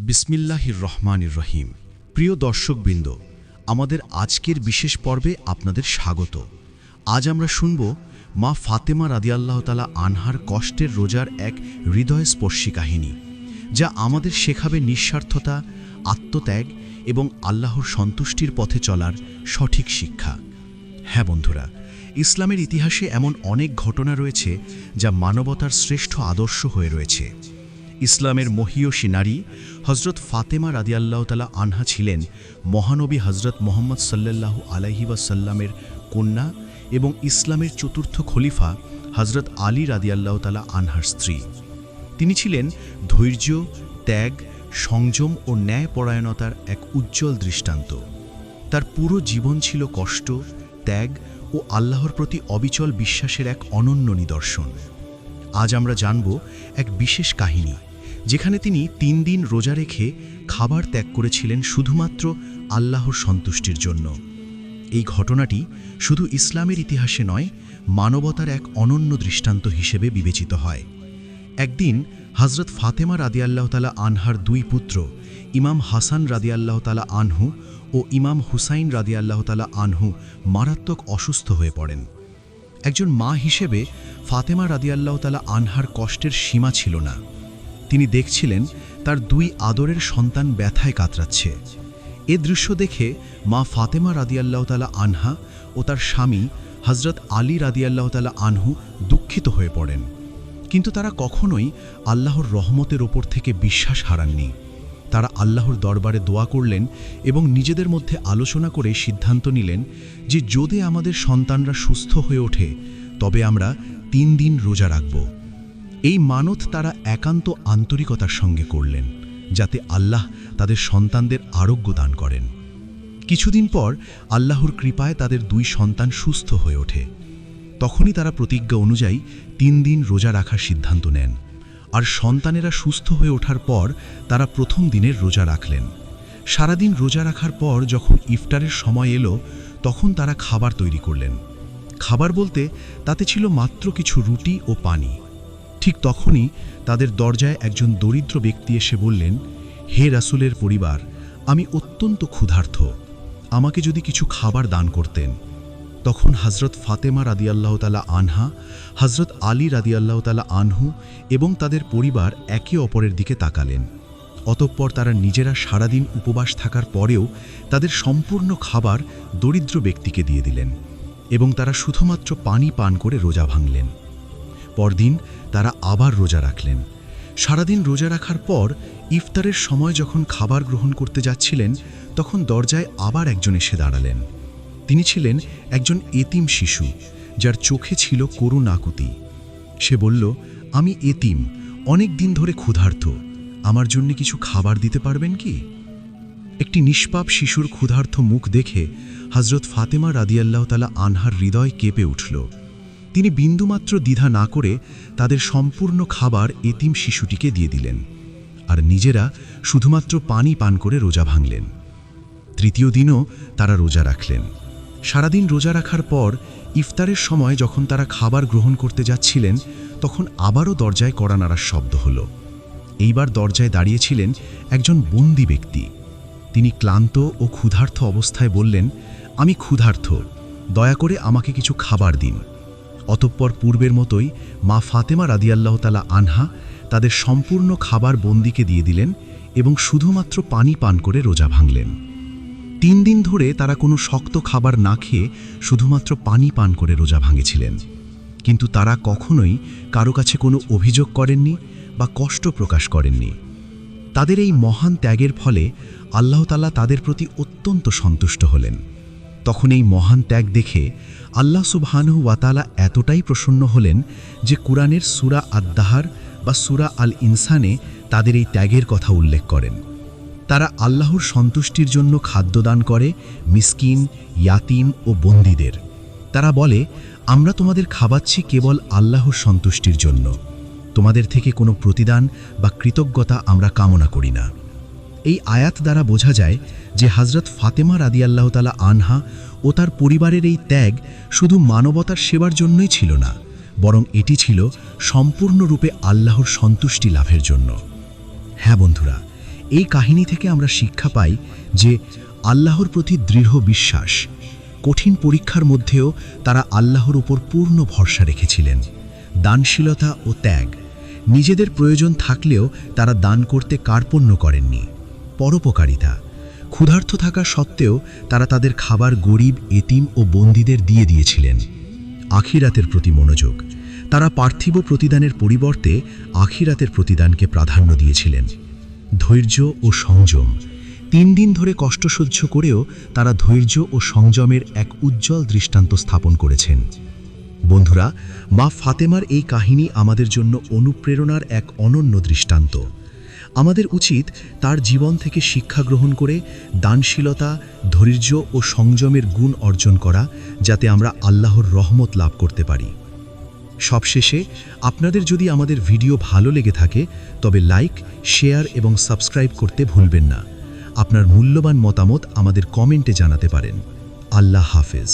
বিসমিল্লাহির রহমানির রহিম। প্রিয় দর্শকবৃন্দ, আমাদের আজকের বিশেষ পর্বে আপনাদের স্বাগত। আজ আমরা শুনব মা ফাতেমা রাদিয়াল্লাহু তাআলা আনহার কষ্টের রোজার এক হৃদয়স্পর্শী কাহিনী, যা আমাদের শেখাবে নিঃস্বার্থতা, আত্মত্যাগ এবং আল্লাহর সন্তুষ্টির পথে চলার সঠিক শিক্ষা। হ্যাঁ বন্ধুরা, ইসলামের ইতিহাসে এমন অনেক ঘটনা রয়েছে যা মানবতার শ্রেষ্ঠ আদর্শ হয়ে রয়েছে। ইসলামের মহীয়সী নারী হজরত ফাতেমা রাদিয়াল্লাহু তাআলা আনহা ছিলেন মহানবী হজরত মুহাম্মদ সাল্লাল্লাহু আলাইহি ওয়াসাল্লামের কন্যা এবং ইসলামের চতুর্থ খলিফা হজরত আলী রাদিয়াল্লাহু তাআলা আনহার স্ত্রী। তিনি ছিলেন ধৈর্য, ত্যাগ, সংযম ও ন্যায়পরায়ণতার এক উজ্জ্বল দৃষ্টান্ত। তার পুরো জীবন ছিল কষ্ট, ত্যাগ ও আল্লাহর প্রতি অবিচল বিশ্বাসের এক অনন্য নিদর্শন। আজ আমরা জানব এক বিশেষ কাহিনী, যেখানে তিনি 3 দিন রোজা রেখে খাবার ত্যাগ করেছিলেন শুধুমাত্র আল্লাহর সন্তুষ্টির জন্য। এই ঘটনাটি শুধু ইসলামের ইতিহাসে নয়, মানবতার এক অনন্য দৃষ্টান্ত হিসেবে বিবেচিত হয়। একদিন হজরত ফাতেমা রাদিয়াল্লাহু তাআলা আনহার 2 পুত্র ইমাম হাসান রাদিয়াল্লাহু তাআলা আনহু ও ইমাম হুসাইন রাদিয়াল্লাহু তাআলা আনহু মারাত্মক অসুস্থ হয়ে পড়েন। একজন মা হিসেবে ফাতেমা রাদিয়াল্লাহু তাআলা আনহার কষ্টের সীমা ছিল না। তিনি দেখছিলেন তার 2 আদরের সন্তান ব্যথায় কাতরাচ্ছে। এ দৃশ্য দেখে মা ফাতেমা রাদিয়াল্লাহু তাআলা আনহা ও তার স্বামী হজরত আলী রাদিয়াল্লাহু তাআলা আনহু দুঃখিত হয়ে পড়েন। কিন্তু তারা কখনোই আল্লাহর রহমতের ওপর থেকে বিশ্বাস হারাননি। তারা আল্লাহর দরবারে দোয়া করলেন এবং নিজেদের মধ্যে আলোচনা করে সিদ্ধান্ত নিলেন যে যদি আমাদের সন্তানরা সুস্থ হয়ে ওঠে তবে আমরা 3 দিন রোজা রাখব। এই মানত তারা একান্ত আন্তরিকতার সঙ্গে করলেন, যাতে আল্লাহ তাদের সন্তানদের আরোগ্য দান করেন। কিছুদিন পর আল্লাহর কৃপায় তাদের 2 সন্তান সুস্থ হয়ে ওঠে। তখনই তারা প্রতিজ্ঞা অনুযায়ী 3 দিন রোজা রাখার সিদ্ধান্ত নেন। আর সন্তানেরা সুস্থ হয়ে ওঠার পর তারা প্রথম দিনের রোজা রাখলেন। সারাদিন রোজা রাখার পর যখন ইফতারের সময় এলো, তখন তারা খাবার তৈরি করলেন। খাবার বলতে তাতে ছিল মাত্র কিছু রুটি ও পানি। ঠিক তখনই তাদের দরজায় একজন দরিদ্র ব্যক্তি এসে বললেন, হে রাসূলের পরিবার, আমি অত্যন্ত ক্ষুধার্ত, আমাকে যদি কিছু খাবার দান করতেন। তখন হজরত ফাতেমা রাদিয়াল্লাহু তাআলা আনহা, হজরত আলী রাদিয়াল্লাহু তাআলা আনহু এবং তাদের পরিবার একে অপরের দিকে তাকালেন। অতঃপর তারা নিজেরা সারাদিন উপবাস থাকার পরেও তাদের সম্পূর্ণ খাবার দরিদ্র ব্যক্তিকে দিয়ে দিলেন এবং তারা শুধুমাত্র পানি পান করে রোজা ভাঙলেন। পরদিন তারা আবার রোজা রাখলেন। সারাদিন রোজা রাখার পর ইফতারের সময় যখন খাবার গ্রহণ করতে যাচ্ছিলেন, তখন দরজায় আবার একজন এসে দাঁড়ালেন। তিনি ছিলেন একজন এতিম শিশু, যার চোখে ছিল করুণ আকুতি। সে বলল, আমি এতিম, অনেক দিন ধরে ক্ষুধার্ত, আমার জন্য কিছু খাবার দিতে পারবেন কি? একটি নিষ্পাপ শিশুর ক্ষুধার্ত মুখ দেখে হজরত ফাতেমা রাদিয়াল্লাহু তাআলা আনহার হৃদয় কেঁপে উঠল। তিনি বিন্দুমাত্র দ্বিধা না করে তাদের সম্পূর্ণ খাবার এতিম শিশুটিকে দিয়ে দিলেন, আর নিজেরা শুধুমাত্র পানি পান করে রোজা ভাঙলেন। তৃতীয় দিনও তারা রোজা রাখলেন। সারাদিন রোজা রাখার পর ইফতারের সময় যখন তারা খাবার গ্রহণ করতে যাচ্ছিলেন, তখন আবারও দরজায় কড়া নাড়ার শব্দ হলো। এইবার দরজায় দাঁড়িয়েছিলেন একজন বন্দী ব্যক্তি। তিনি ক্লান্ত ও ক্ষুধার্ত অবস্থায় বললেন, আমি ক্ষুধার্ত, দয়া করে আমাকে কিছু খাবার দিন। অতঃপর পূর্বের মতোই মা ফাতেমা রাদিয়াল্লাহু তাআলা আনহা তাদের সম্পূর্ণ খাবার বন্দীকে দিয়ে দিলেন এবং শুধুমাত্র পানি পান করে রোজা ভাঙলেন। 3 দিন ধরে তারা কোনো শক্ত খাবার না খেয়ে শুধুমাত্র পানি পান করে রোজা ভাঙেছিলেন। কিন্তু তারা কখনোই কারো কাছে কোনো অভিযোগ করেননি বা কষ্ট প্রকাশ করেননি। তাদের এই মহান ত্যাগের ফলে আল্লাহ তাআলা তাদের প্রতি অত্যন্ত সন্তুষ্ট হলেন। তখন এই মহান ত্যাগ দেখে আল্লাহ সুবহানাহু ওয়া তাআলা এতটাই প্রসন্ন হলেন যে কুরআনের সূরা আদ-দাহর বা সূরা আল ইনসানে তাদের এই ত্যাগের কথা উল্লেখ করেন। তারা আল্লাহর সন্তুষ্টির জন্য খাদ্য দান করে মিসকিন, ইয়াতিম ও বন্দীদের। তারা বলে, আমরা তোমাদের খাওয়াচ্ছি কেবল আল্লাহর সন্তুষ্টির জন্য, তোমাদের থেকে কোনো প্রতিদান বা কৃতজ্ঞতা আমরা কামনা করি না। এই আয়াত দ্বারা বোঝা যায় যে হজরত ফাতেমা রাদিয়াল্লাহু তাআলা আনহা ও তার পরিবারের এই ত্যাগ শুধু মানবতার সেবার জন্যই ছিল না, বরং এটি ছিল সম্পূর্ণরূপে আল্লাহর সন্তুষ্টি লাভের জন্য। হ্যাঁ বন্ধুরা, এই কাহিনী থেকে আমরা শিক্ষা পাই যে আল্লাহর প্রতি দৃঢ় বিশ্বাস, কঠিন পরীক্ষার মধ্যেও তারা আল্লাহর উপর পূর্ণ ভরসা রেখেছিলেন। দানশীলতা ও ত্যাগ, নিজেদের প্রয়োজন থাকলেও তারা দান করতে কার্পণ্য করেননি। পরোপকারিতা, ক্ষুধার্ত থাকা সত্ত্বেও তারা তাদের খাবার গরিব, এতিম ও বন্দীদের দিয়ে দিয়েছিলেন। আখিরাতের প্রতি মনোযোগ, তারা পার্থিব প্রতিদানের পরিবর্তে আখিরাতের প্রতিদানকে প্রাধান্য দিয়েছিলেন। ধৈর্য ও সংযম, 3 দিন ধরে কষ্ট সহ্য করেও তারা ধৈর্য ও সংযমের এক উজ্জ্বল দৃষ্টান্ত স্থাপন করেছেন। বন্ধুরা, মা ফাতেমার এই কাহিনী আমাদের জন্য অনুপ্রেরণার এক অনন্য দৃষ্টান্ত। আমাদের উচিত তার জীবন থেকে শিক্ষা গ্রহণ করে দানশীলতা, ধৈর্য ও সংযমের গুণ অর্জন করা, যাতে আমরা আল্লাহর রহমত লাভ করতে পারি। সবশেষে, আপনাদের যদি আমাদের ভিডিও ভালো লেগে থাকে তবে লাইক, শেয়ার এবং সাবস্ক্রাইব করতে ভুলবেন না। আপনার মূল্যবান মতামত আমাদের কমেন্টে জানাতে পারেন। আল্লাহ হাফেজ।